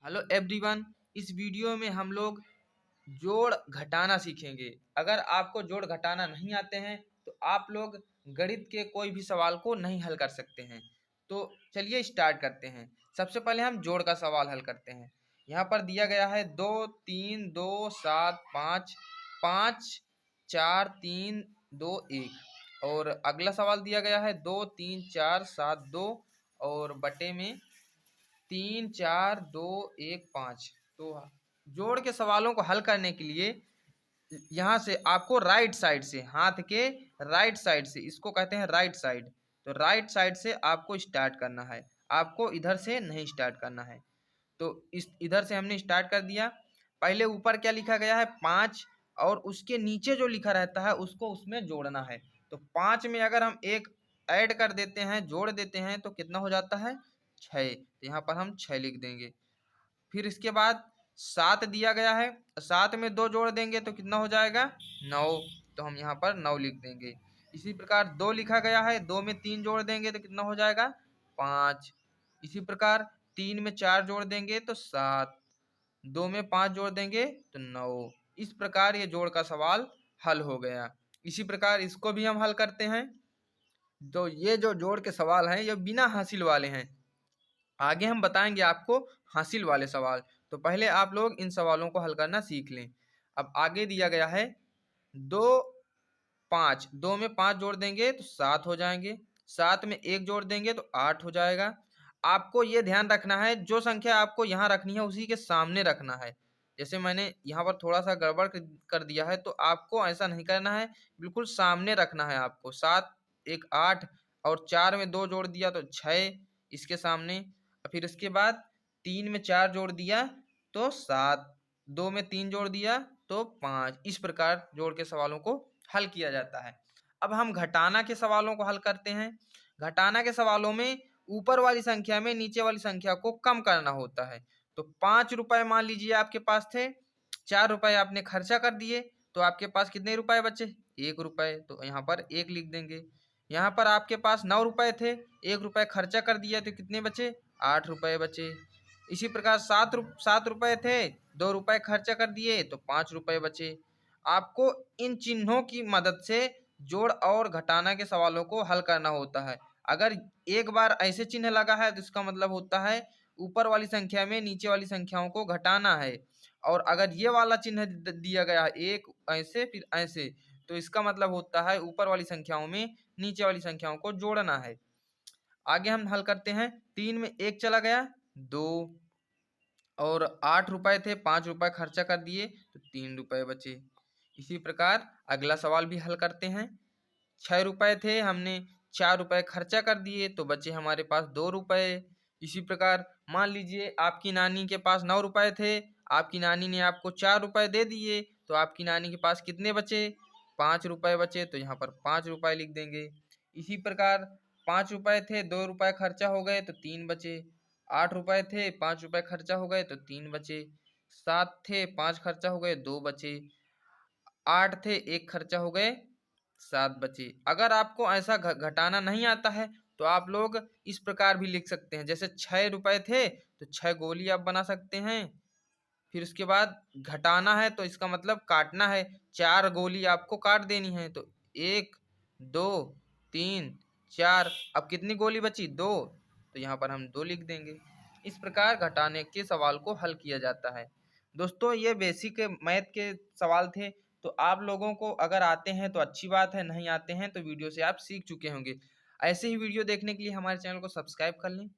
Hello everyone. इस video में हम लोग जोड़ घटाना सीखेंगे। अगर आपको जोड़ घटाना नहीं आते हैं तो आप लोग गणित के कोई भी सवाल को नहीं हल कर सकते हैं। तो चलिए स्टार्ट करते हैं। सबसे पहले हम जोड़ का सवाल हल करते हैं। यहाँ पर दिया गया है 2 3 2 7 5 5 4 3 2 1 और अगला सवाल दिया गया है 2 3 4 7 2 और बटे में 3 4 2 1 5। तो जोड़ के सवालों को हल करने के लिए यहाँ से आपको राइट साइड से, हाथ के राइट साइड से, इसको कहते हैं राइट साइड, तो राइट साइड से आपको स्टार्ट करना है। आपको इधर से नहीं स्टार्ट करना है। तो इस इधर से हमने स्टार्ट कर दिया। पहले ऊपर क्या लिखा गया है 5 और उसके नीचे जो लिखा रहता है उसको उसमें जोड़ना है। तो 5 में अगर हम एक ऐड कर देते हैं, जोड़ देते हैं, तो कितना हो जाता है 6। तो यहाँ पर हम 6 लिख देंगे। फिर इसके बाद 7 दिया गया है, 7 में 2 जोड़ देंगे तो कितना हो जाएगा 9। तो हम यहाँ पर 9 लिख देंगे। इसी प्रकार 2 लिखा गया है, 2 में 3 जोड़ देंगे तो कितना हो जाएगा 5। इसी प्रकार 3 में 4 जोड़ देंगे तो 7, 2 में 5 जोड़ देंगे तो 9। इस प्रकार ये जोड़ का सवाल हल हो गया। इसी प्रकार इसको भी हम हल करते हैं। तो ये जो जोड़ के सवाल हैं ये बिना हासिल वाले हैं। आगे हम बताएंगे आपको हासिल वाले सवाल। तो पहले आप लोग इन सवालों को हल करना सीख लें। अब आगे दिया गया है 2 5, 2 में 5 जोड़ देंगे तो 7 हो जाएंगे, 7 में 1 जोड़ देंगे तो 8 हो जाएगा। आपको ये ध्यान रखना है जो संख्या आपको यहाँ रखनी है उसी के सामने रखना है। जैसे मैंने यहाँ पर थोड़ा सा गड़बड़ कर दिया है तो आपको ऐसा नहीं करना है, बिल्कुल सामने रखना है आपको। 7 1 8 और 4 में 2 जोड़ दिया तो 6 इसके सामने। फिर इसके बाद 3 में 4 जोड़ दिया तो 7, 2 में 3 जोड़ दिया तो 5। इस प्रकार जोड़ के सवालों को हल किया जाता है। अब हम घटाना के सवालों को हल करते हैं। घटाना के सवालों में ऊपर वाली संख्या में नीचे वाली संख्या को कम करना होता है। तो 5 रुपए मान लीजिए आपके पास थे, 4 रुपए आपने खर्चा कर दिए तो आपके पास कितने रुपए बचे 1 रुपए। तो यहाँ पर 1 लिख देंगे। यहाँ पर आपके पास 9 रुपए थे, 1 रुपए खर्चा कर दिया तो कितने बचे 8 रुपए बचे। इसी प्रकार 7 रुपए थे, 2 रुपए खर्चा कर दिए तो 5 रुपए बचे। आपको इन चिन्हों की मदद से जोड़ और घटाना के सवालों को हल करना होता है। अगर एक बार ऐसे चिन्ह लगा है तो इसका मतलब होता है ऊपर वाली संख्या में नीचे वाली संख्याओं को घटाना है। और अगर ये वाला चिन्ह दिया गया है एक ऐसे फिर ऐसे, तो इसका मतलब होता है ऊपर वाली संख्याओं में नीचे वाली संख्याओं को जोड़ना है। आगे हम हल करते हैं। 3 में 1 चला गया 2 और 8 रुपए थे, 5 रुपए खर्चा कर दिए तो 3 रुपए बचे। इसी प्रकार अगला सवाल भी हल करते हैं। 6 रुपए थे, हमने 4 रुपए खर्चा कर दिए तो बचे हमारे पास 2 रुपए। इसी प्रकार मान लीजिए आपकी नानी के पास 9 रुपए थे, आपकी नानी ने आपको 4 रुपए दे दिए तो आपकी नानी के पास कितने बचे 5 रुपए बचे। तो यहाँ पर 5 रुपए लिख देंगे। इसी प्रकार 5 रुपए थे, 2 रुपए खर्चा हो गए तो 3 बचे। 8 रुपए थे, 5 रुपए खर्चा हो गए तो 3 बचे। 7 थे, 5 खर्चा हो गए 2 बचे। 8 थे, 1 खर्चा हो गए 7 बचे। अगर आपको ऐसा घटाना नहीं आता है तो आप लोग इस प्रकार भी लिख सकते हैं। जैसे 6 रुपए थे तो 6 गोली आप बना सकते हैं। फिर उसके बाद घटाना है तो इसका मतलब काटना है, 4 गोली आपको काट देनी है। तो 1 2 3 4, अब कितनी गोली बची 2, तो यहाँ पर हम 2 लिख देंगे। इस प्रकार घटाने के सवाल को हल किया जाता है। दोस्तों ये बेसिक मैथ के सवाल थे। तो आप लोगों को अगर आते हैं तो अच्छी बात है, नहीं आते हैं तो वीडियो से आप सीख चुके होंगे। ऐसे ही वीडियो देखने के लिए हमारे चैनल को सब्सक्राइब कर लें।